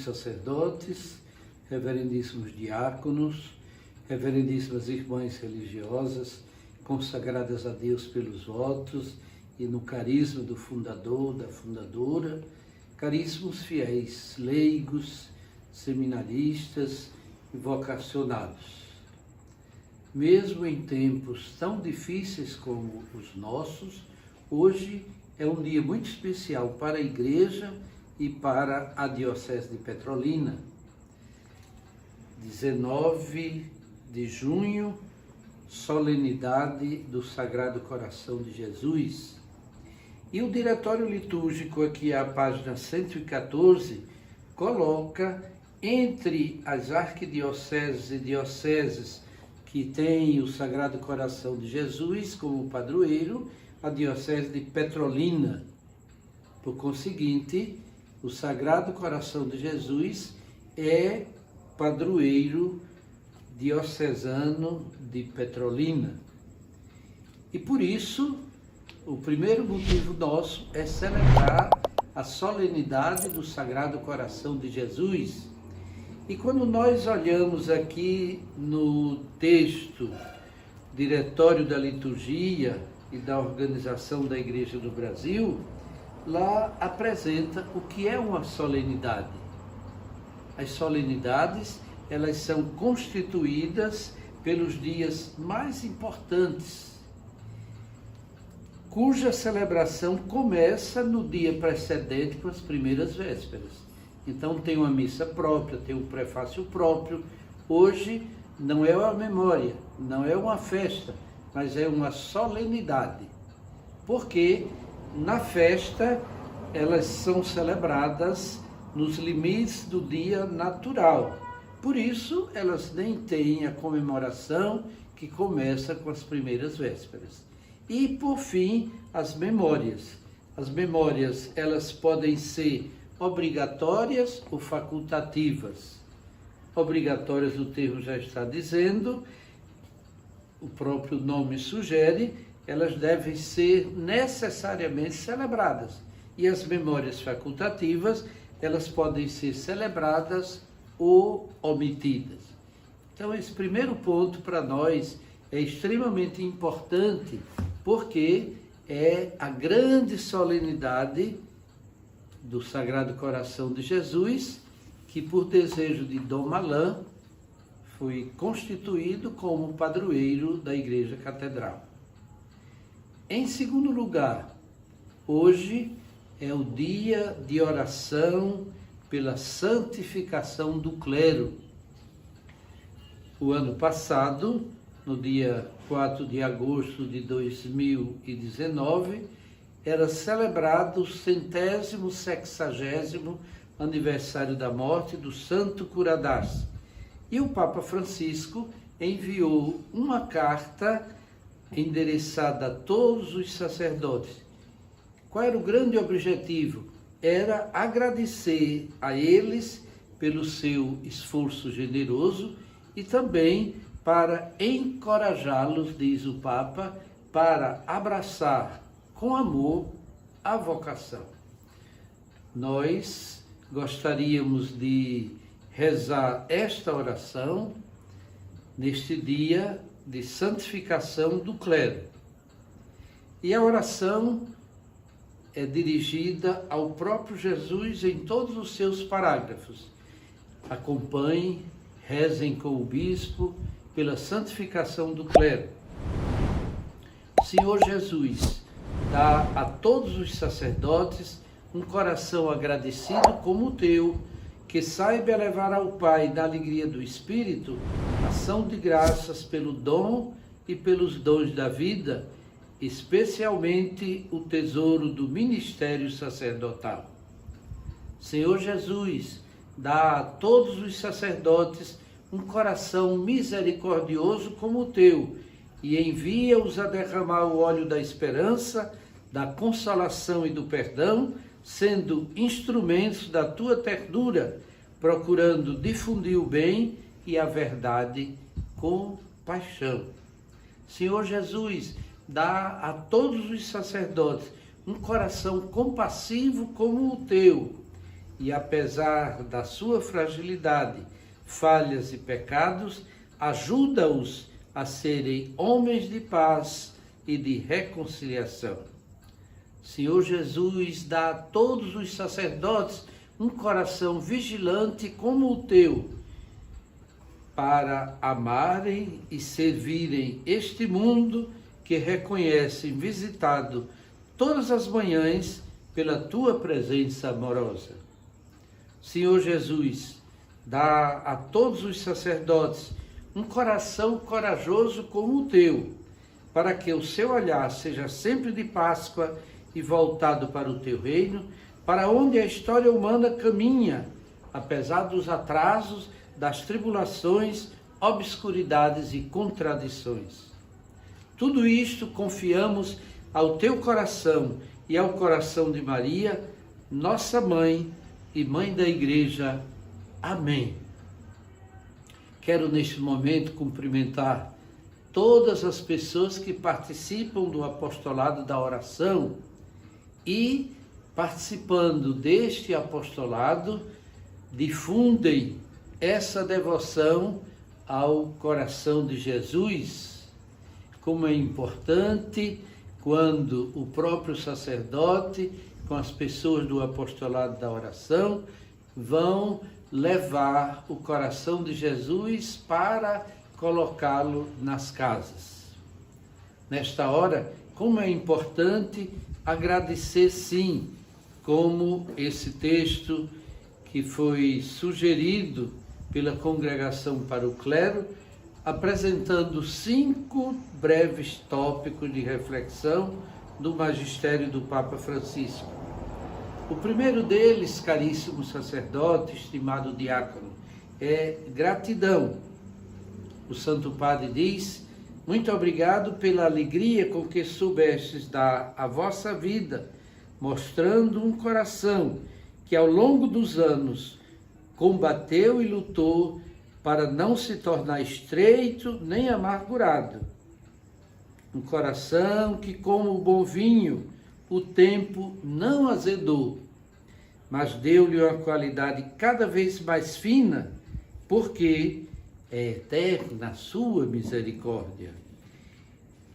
sacerdotes, reverendíssimos diáconos, reverendíssimas irmãs religiosas, consagradas a Deus pelos votos e no carisma do fundador, da fundadora, caríssimos fiéis, leigos, seminaristas e vocacionados. Mesmo em tempos tão difíceis como os nossos, hoje é um dia muito especial para a Igreja e para a Diocese de Petrolina. 19 de junho, solenidade do Sagrado Coração de Jesus. E o Diretório Litúrgico, aqui à página 114, coloca entre as arquidioceses e dioceses que têm o Sagrado Coração de Jesus como padroeiro, a Diocese de Petrolina. Por conseguinte, o Sagrado Coração de Jesus é padroeiro diocesano de Petrolina. E por isso, o primeiro motivo nosso é celebrar a solenidade do Sagrado Coração de Jesus. E quando nós olhamos aqui no texto Diretório da Liturgia e da Organização da Igreja do Brasil, lá apresenta o que é uma solenidade. As solenidades, elas são constituídas pelos dias mais importantes, cuja celebração começa no dia precedente com as primeiras vésperas. Então tem uma missa própria, tem um prefácio próprio. Hoje não é uma memória, não é uma festa, mas é uma solenidade, porque na festa elas são celebradas nos limites do dia natural. Por isso, elas nem têm a comemoração que começa com as primeiras vésperas. E, por fim, as memórias. As memórias, elas podem ser obrigatórias ou facultativas. Obrigatórias, o termo já está dizendo, o próprio nome sugere, elas devem ser necessariamente celebradas. E as memórias facultativas, elas podem ser celebradas ou omitidas. Então, esse primeiro ponto para nós é extremamente importante, porque é a grande solenidade do Sagrado Coração de Jesus, que por desejo de Dom Malan foi constituído como padroeiro da Igreja Catedral. Em segundo lugar, hoje é o dia de oração pela santificação do clero. O ano passado, no dia 4 de agosto de 2019, era celebrado o 160º aniversário da morte do Santo Curadás. E o Papa Francisco enviou uma carta endereçada a todos os sacerdotes. Qual era o grande objetivo? Era agradecer a eles pelo seu esforço generoso e também para encorajá-los, diz o Papa, para abraçar com amor a vocação. Nós gostaríamos de rezar esta oração neste dia de santificação do clero. E a oração é dirigida ao próprio Jesus em todos os seus parágrafos. Acompanhem, rezem com o bispo pela santificação do clero. Senhor Jesus, dá a todos os sacerdotes um coração agradecido como o teu, que saiba elevar ao Pai, na alegria do Espírito, ação de graças pelo dom e pelos dons da vida, especialmente o tesouro do ministério sacerdotal. Senhor Jesus, dá a todos os sacerdotes um coração misericordioso como o teu, e envia-os a derramar o óleo da esperança, da consolação e do perdão, sendo instrumentos da tua ternura, procurando difundir o bem e a verdade com paixão. Senhor Jesus, dá a todos os sacerdotes um coração compassivo como o teu, e, apesar da sua fragilidade, falhas e pecados, ajuda-os a serem homens de paz e de reconciliação. Senhor Jesus, dá a todos os sacerdotes um coração vigilante como o teu, para amarem e servirem este mundo que reconhecem visitado todas as manhãs pela tua presença amorosa. Senhor Jesus, dá a todos os sacerdotes um coração corajoso como o teu, para que o seu olhar seja sempre de Páscoa e voltado para o teu reino, para onde a história humana caminha, apesar dos atrasos, das tribulações, obscuridades e contradições. Tudo isto confiamos ao teu coração e ao coração de Maria, nossa mãe e mãe da Igreja. Amém. Quero neste momento cumprimentar todas as pessoas que participam do apostolado da oração e, participando deste apostolado, difundem essa devoção ao coração de Jesus. Como é importante quando o próprio sacerdote, com as pessoas do apostolado da oração, vão levar o coração de Jesus para colocá-lo nas casas. Nesta hora, como é importante agradecer, sim, como esse texto que foi sugerido pela Congregação para o Clero, apresentando 5 breves tópicos de reflexão do magistério do Papa Francisco. O primeiro deles, caríssimo sacerdote, estimado diácono, é gratidão. O Santo Padre diz: muito obrigado pela alegria com que soubestes dar a vossa vida, mostrando um coração que ao longo dos anos combateu e lutou para não se tornar estreito nem amargurado. Um coração que, como o bom vinho, o tempo não azedou, mas deu-lhe uma qualidade cada vez mais fina, porque é eterna a sua misericórdia.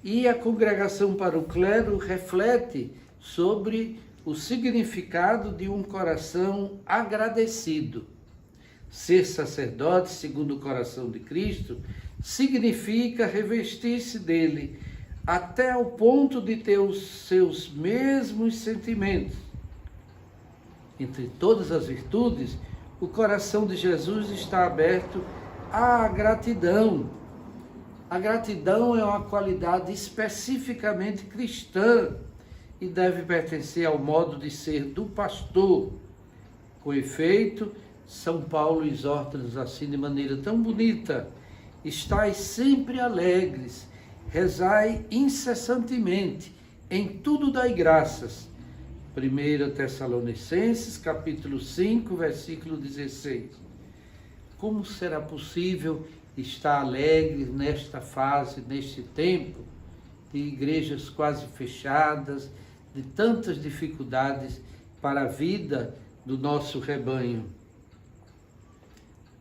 E a Congregação para o Clero reflete sobre o significado de um coração agradecido. Ser sacerdote segundo o coração de Cristo significa revestir-se dele até ao ponto de ter os seus mesmos sentimentos. Entre todas as virtudes, o coração de Jesus está aberto à gratidão. A gratidão é uma qualidade especificamente cristã e deve pertencer ao modo de ser do pastor. Com efeito, São Paulo exorta-nos assim de maneira tão bonita: estais sempre alegres, rezai incessantemente, em tudo dai graças. 1 Tessalonicenses, capítulo 5, versículo 16. Como será possível estar alegre nesta fase, neste tempo, de igrejas quase fechadas, de tantas dificuldades para a vida do nosso rebanho?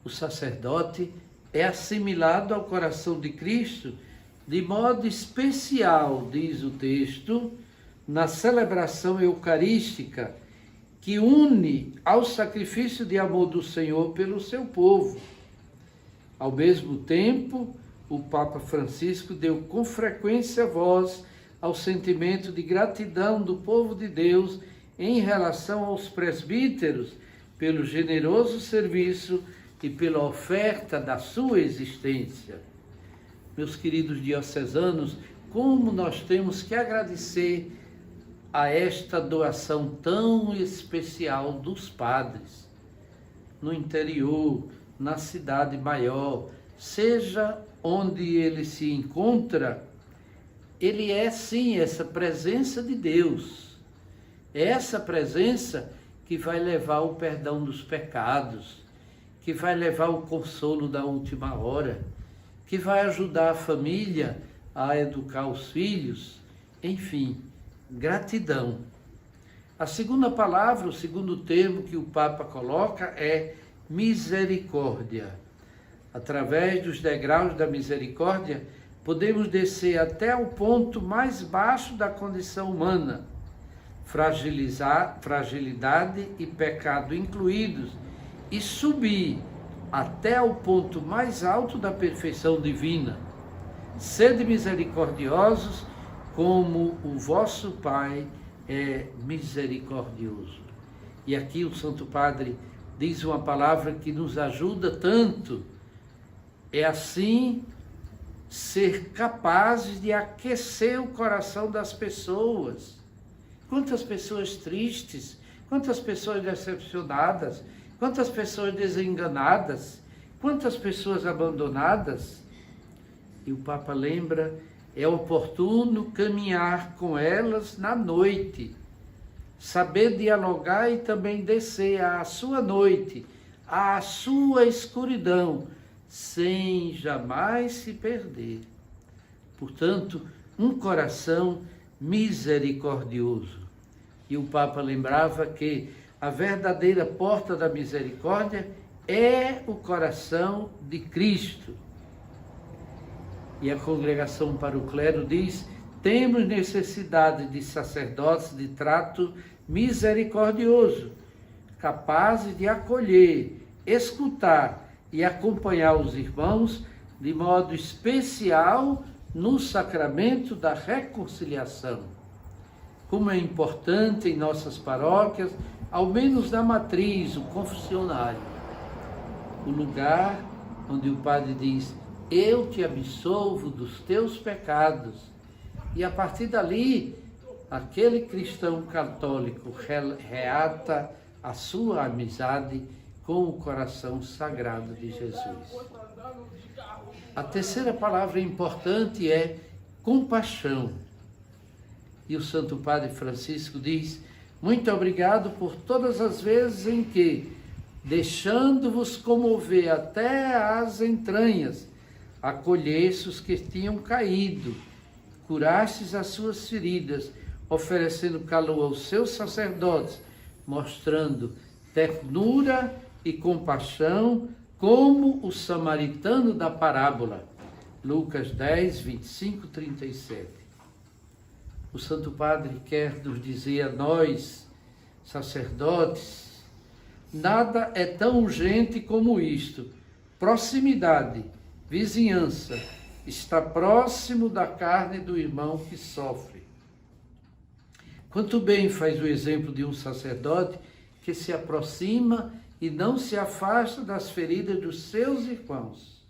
O sacerdote é assimilado ao coração de Cristo de modo especial, diz o texto, na celebração eucarística, que une ao sacrifício de amor do Senhor pelo seu povo. Ao mesmo tempo, o Papa Francisco deu com frequência voz ao sentimento de gratidão do povo de Deus em relação aos presbíteros pelo generoso serviço e pela oferta da sua existência. Meus queridos diocesanos, como nós temos que agradecer a esta doação tão especial dos padres. No interior, na cidade maior, seja onde ele se encontra, ele é sim essa presença de Deus. É essa presença que vai levar o perdão dos pecados, que vai levar o consolo da última hora, que vai ajudar a família a educar os filhos, enfim, gratidão. A segunda palavra, o segundo termo que o Papa coloca é misericórdia. Através dos degraus da misericórdia, podemos descer até o ponto mais baixo da condição humana, fragilidade e pecado incluídos, e subir até o ponto mais alto da perfeição divina. Sede misericordiosos, como o vosso Pai é misericordioso. E aqui o Santo Padre diz uma palavra que nos ajuda tanto. É assim ser capazes de aquecer o coração das pessoas. Quantas pessoas tristes, quantas pessoas decepcionadas, quantas pessoas desenganadas, quantas pessoas abandonadas. E o Papa lembra, é oportuno caminhar com elas na noite, saber dialogar e também descer à sua noite, à sua escuridão, sem jamais se perder. Portanto, um coração misericordioso. E o Papa lembrava que a verdadeira porta da misericórdia é o coração de Cristo. E a Congregação para o Clero diz: temos necessidade de sacerdotes de trato misericordioso, capazes de acolher, escutar e acompanhar os irmãos de modo especial no sacramento da reconciliação. Como é importante em nossas paróquias, ao menos na matriz, o confessionário, o lugar onde o padre diz: eu te absolvo dos teus pecados. E a partir dali, aquele cristão católico reata a sua amizade com o coração sagrado de Jesus. A terceira palavra importante é compaixão. E o Santo Padre Francisco diz: muito obrigado por todas as vezes em que, deixando-vos comover até às entranhas, acolhestes os que tinham caído, curastes as suas feridas, oferecendo calor aos seus sacerdotes, mostrando ternura e compaixão, como o samaritano da parábola. Lucas 10, 25, 37. O Santo Padre quer nos dizer a nós, sacerdotes, nada é tão urgente como isto: proximidade, vizinhança, está próximo da carne do irmão que sofre. Quanto bem faz o exemplo de um sacerdote que se aproxima e não se afasta das feridas dos seus irmãos.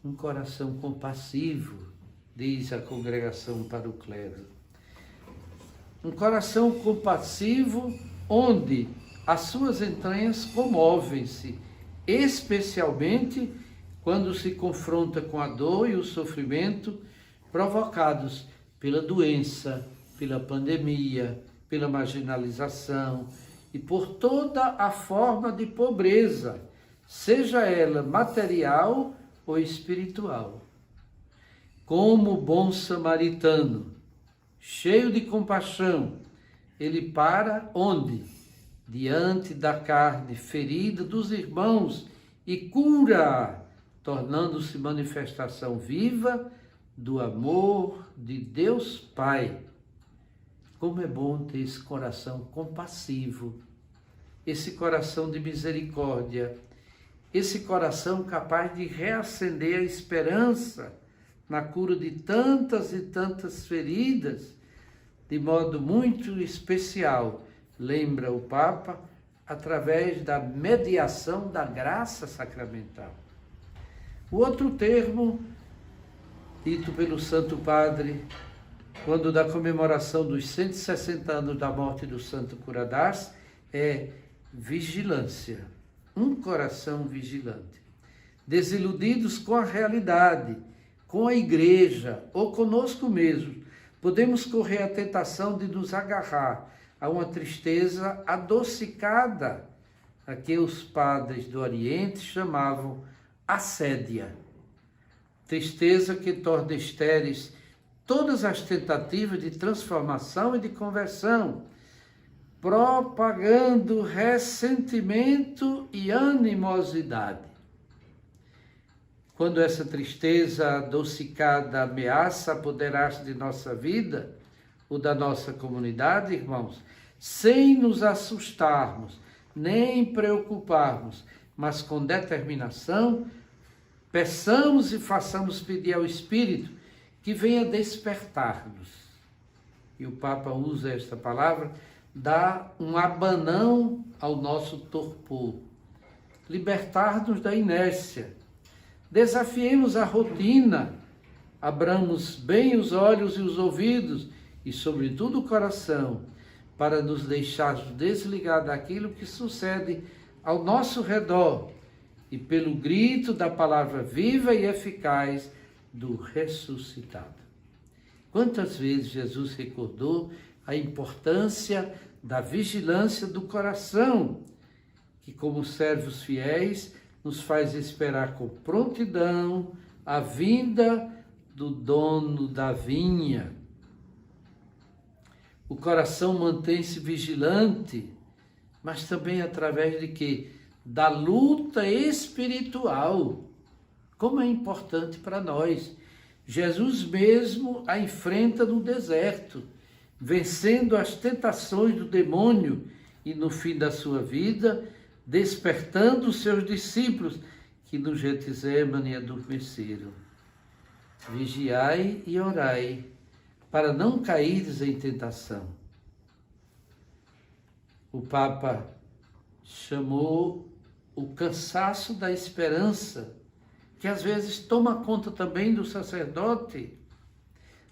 Um coração compassivo, diz a Congregação para o Clero. Um coração compassivo onde as suas entranhas comovem-se, especialmente quando se confronta com a dor e o sofrimento provocados pela doença, pela pandemia, pela marginalização e por toda a forma de pobreza, seja ela material ou espiritual. Como bom samaritano, cheio de compaixão, ele para onde? Diante da carne ferida dos irmãos e cura, tornando-se manifestação viva do amor de Deus Pai. Como é bom ter esse coração compassivo, esse coração de misericórdia, esse coração capaz de reacender a esperança na cura de tantas e tantas feridas, de modo muito especial, lembra o Papa, através da mediação da graça sacramental. O outro termo, dito pelo Santo Padre, quando da comemoração dos 160 anos da morte do Santo Curadas, é vigilância, um coração vigilante. Desiludidos com a realidade, com a igreja ou conosco mesmo, podemos correr à tentação de nos agarrar a uma tristeza adocicada, a que os padres do Oriente chamavam assédia. Tristeza que torna estéreis todas as tentativas de transformação e de conversão, propagando ressentimento e animosidade. Quando essa tristeza adocicada ameaça apoderar-se de nossa vida ou da nossa comunidade, irmãos, sem nos assustarmos, nem preocuparmos, mas com determinação, peçamos e façamos pedir ao Espírito que venha despertar-nos. E o Papa usa esta palavra, dá um abanão ao nosso torpor, libertar-nos da inércia. Desafiemos a rotina, abramos bem os olhos e os ouvidos e, sobretudo, o coração, para nos deixarmos desligar daquilo que sucede ao nosso redor e pelo grito da palavra viva e eficaz do ressuscitado. Quantas vezes Jesus recordou a importância da vigilância do coração, que como servos fiéis nos faz esperar com prontidão a vinda do dono da vinha. O coração mantém-se vigilante, mas também através de quê? Da luta espiritual. Como é importante para nós. Jesus mesmo a enfrenta no deserto, vencendo as tentações do demônio e no fim da sua vida, despertando os seus discípulos que no Getsemane adormeceram. Vigiai e orai, para não caíres em tentação. O Papa chamou o cansaço da esperança, que às vezes toma conta também do sacerdote,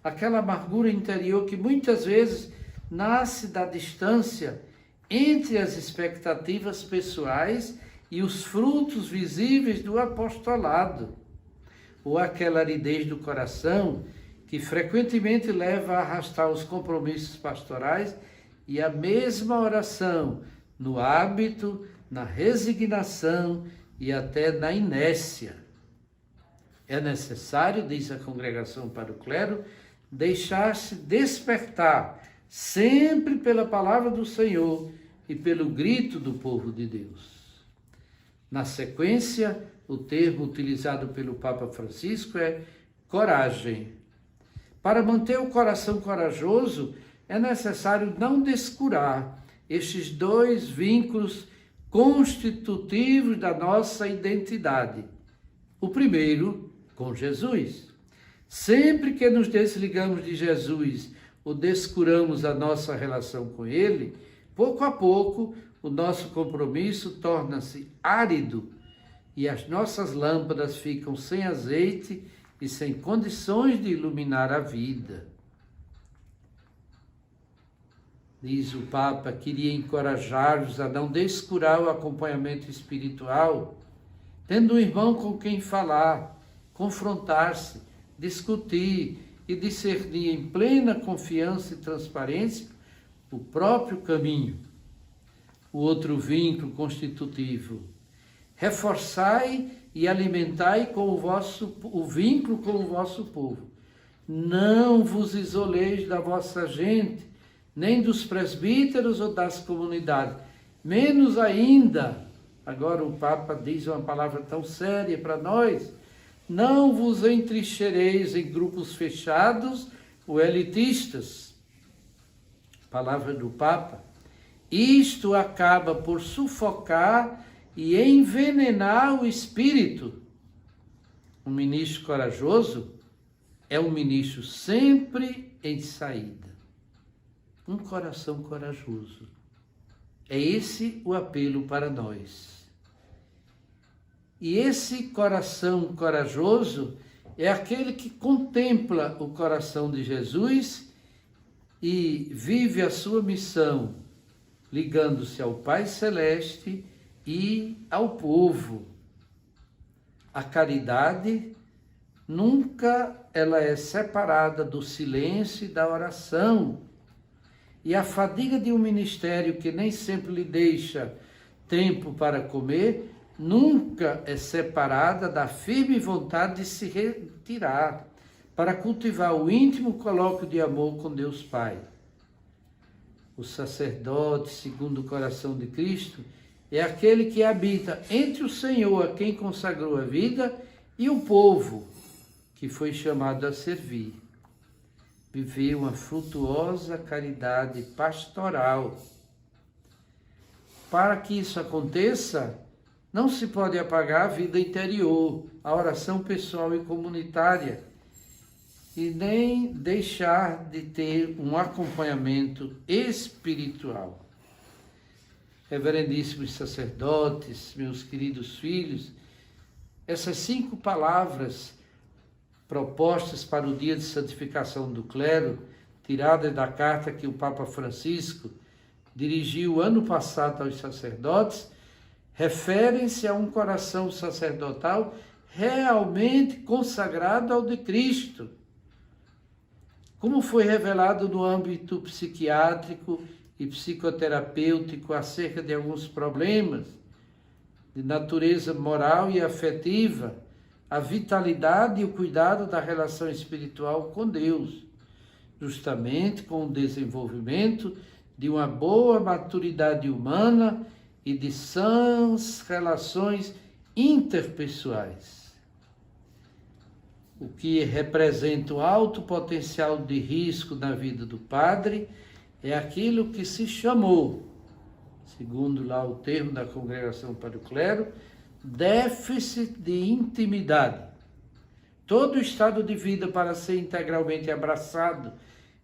aquela amargura interior que muitas vezes nasce da distância entre as expectativas pessoais e os frutos visíveis do apostolado, ou aquela aridez do coração que frequentemente leva a arrastar os compromissos pastorais e a mesma oração no hábito, na resignação e até na inércia. É necessário, diz a Congregação para o Clero, deixar-se despertar sempre pela palavra do Senhor e pelo grito do povo de Deus. Na sequência, o termo utilizado pelo Papa Francisco é coragem. Para manter o coração corajoso, é necessário não descurar estes dois vínculos constitutivos da nossa identidade. O primeiro, com Jesus. Sempre que nos desligamos de Jesus ou descuramos a nossa relação com Ele, pouco a pouco o nosso compromisso torna-se árido e as nossas lâmpadas ficam sem azeite e sem condições de iluminar a vida. Diz o Papa, queria encorajar-vos a não descurar o acompanhamento espiritual, tendo um irmão com quem falar, confrontar-se, discutir e discernir em plena confiança e transparência o próprio caminho. O outro vínculo constitutivo, reforçai e alimentai o vínculo com o vosso povo. Não vos isoleis da vossa gente, nem dos presbíteros ou das comunidades, menos ainda, agora o Papa diz uma palavra tão séria para nós, não vos entrincheireis em grupos fechados ou elitistas. Palavra do Papa. Isto acaba por sufocar e envenenar o espírito. Um ministro corajoso é um ministro sempre em saída. Um coração corajoso. É esse o apelo para nós. E esse coração corajoso é aquele que contempla o coração de Jesus e vive a sua missão, ligando-se ao Pai Celeste e ao povo. A caridade nunca ela é separada do silêncio e da oração. E a fadiga de um ministério que nem sempre lhe deixa tempo para comer, nunca é separada da firme vontade de se retirar para cultivar o íntimo colóquio de amor com Deus Pai. O sacerdote, segundo o coração de Cristo, é aquele que habita entre o Senhor, a quem consagrou a vida, e o povo, que foi chamado a servir. Viver uma frutuosa caridade pastoral. Para que isso aconteça, não se pode apagar a vida interior, a oração pessoal e comunitária, e nem deixar de ter um acompanhamento espiritual. Reverendíssimos sacerdotes, meus queridos filhos, essas 5 palavras propostas para o dia de santificação do clero, tiradas da carta que o Papa Francisco dirigiu ano passado aos sacerdotes, referem-se a um coração sacerdotal realmente consagrado ao de Cristo. Como foi revelado no âmbito psiquiátrico e psicoterapêutico acerca de alguns problemas de natureza moral e afetiva, a vitalidade e o cuidado da relação espiritual com Deus, justamente com o desenvolvimento de uma boa maturidade humana e de sãs relações interpessoais. O que representa um alto potencial de risco na vida do padre é aquilo que se chamou, segundo lá o termo da Congregação para o Clero, déficit de intimidade. Todo estado de vida, para ser integralmente abraçado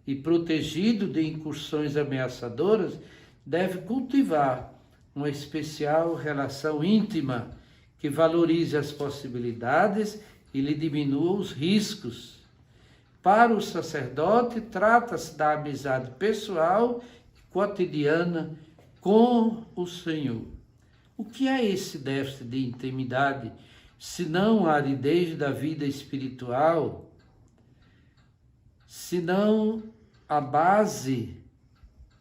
e protegido de incursões ameaçadoras, deve cultivar uma especial relação íntima que valorize as possibilidades e lhe diminua os riscos. Para o sacerdote, trata-se da amizade pessoal e cotidiana com o Senhor. O que é esse déficit de intimidade, senão a aridez da vida espiritual, senão a base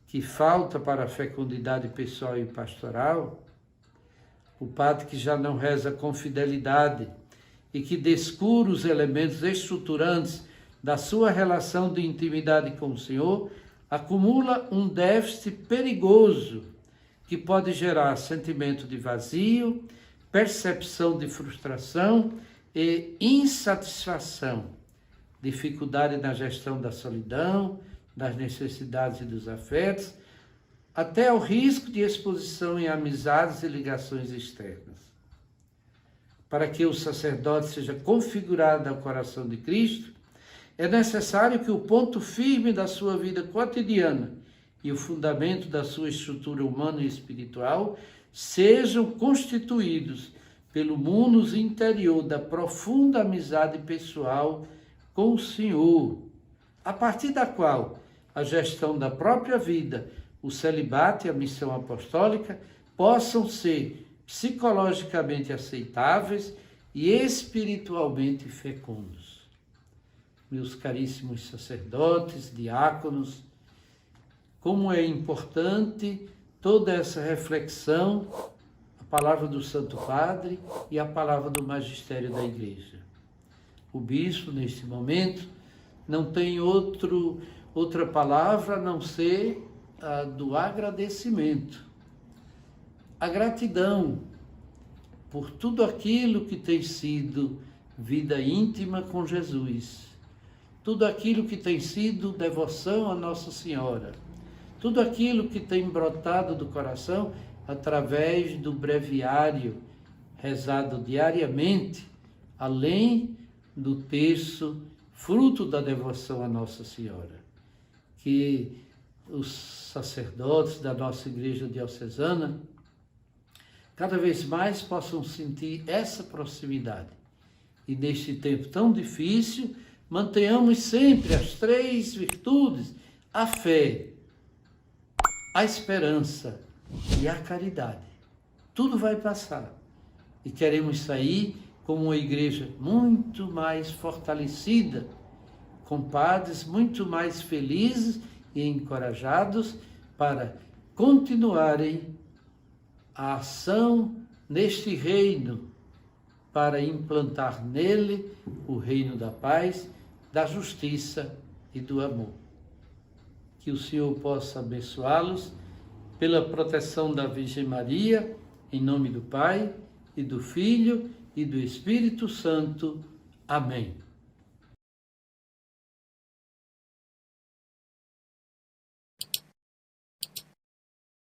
que falta para a fecundidade pessoal e pastoral? O padre que já não reza com fidelidade e que descura os elementos estruturantes da sua relação de intimidade com o Senhor, acumula um déficit perigoso que pode gerar sentimento de vazio, percepção de frustração e insatisfação, dificuldade na gestão da solidão, das necessidades e dos afetos, até o risco de exposição em amizades e ligações externas. Para que o sacerdote seja configurado ao coração de Cristo, é necessário que o ponto firme da sua vida cotidiana e o fundamento da sua estrutura humana e espiritual sejam constituídos pelo munus interior da profunda amizade pessoal com o Senhor, a partir da qual a gestão da própria vida, o celibato e a missão apostólica possam ser psicologicamente aceitáveis e espiritualmente fecundos. Meus caríssimos sacerdotes, diáconos, como é importante toda essa reflexão, a palavra do Santo Padre e a palavra do magistério da Igreja. O bispo, neste momento, não tem outra palavra a não ser a do agradecimento. A gratidão por tudo aquilo que tem sido vida íntima com Jesus, tudo aquilo que tem sido devoção a Nossa Senhora, tudo aquilo que tem brotado do coração através do breviário rezado diariamente, além do terço, fruto da devoção a Nossa Senhora. Que os sacerdotes da nossa Igreja Diocesana cada vez mais possam sentir essa proximidade. E neste tempo tão difícil, mantenhamos sempre as 3 virtudes: a fé, a esperança e a caridade. Tudo vai passar e queremos sair como uma igreja muito mais fortalecida, com padres muito mais felizes e encorajados para continuarem a ação neste reino, para implantar nele o reino da paz, da justiça e do amor. que o Senhor possa abençoá-los pela proteção da Virgem Maria, em nome do Pai, e do Filho, e do Espírito Santo. Amém.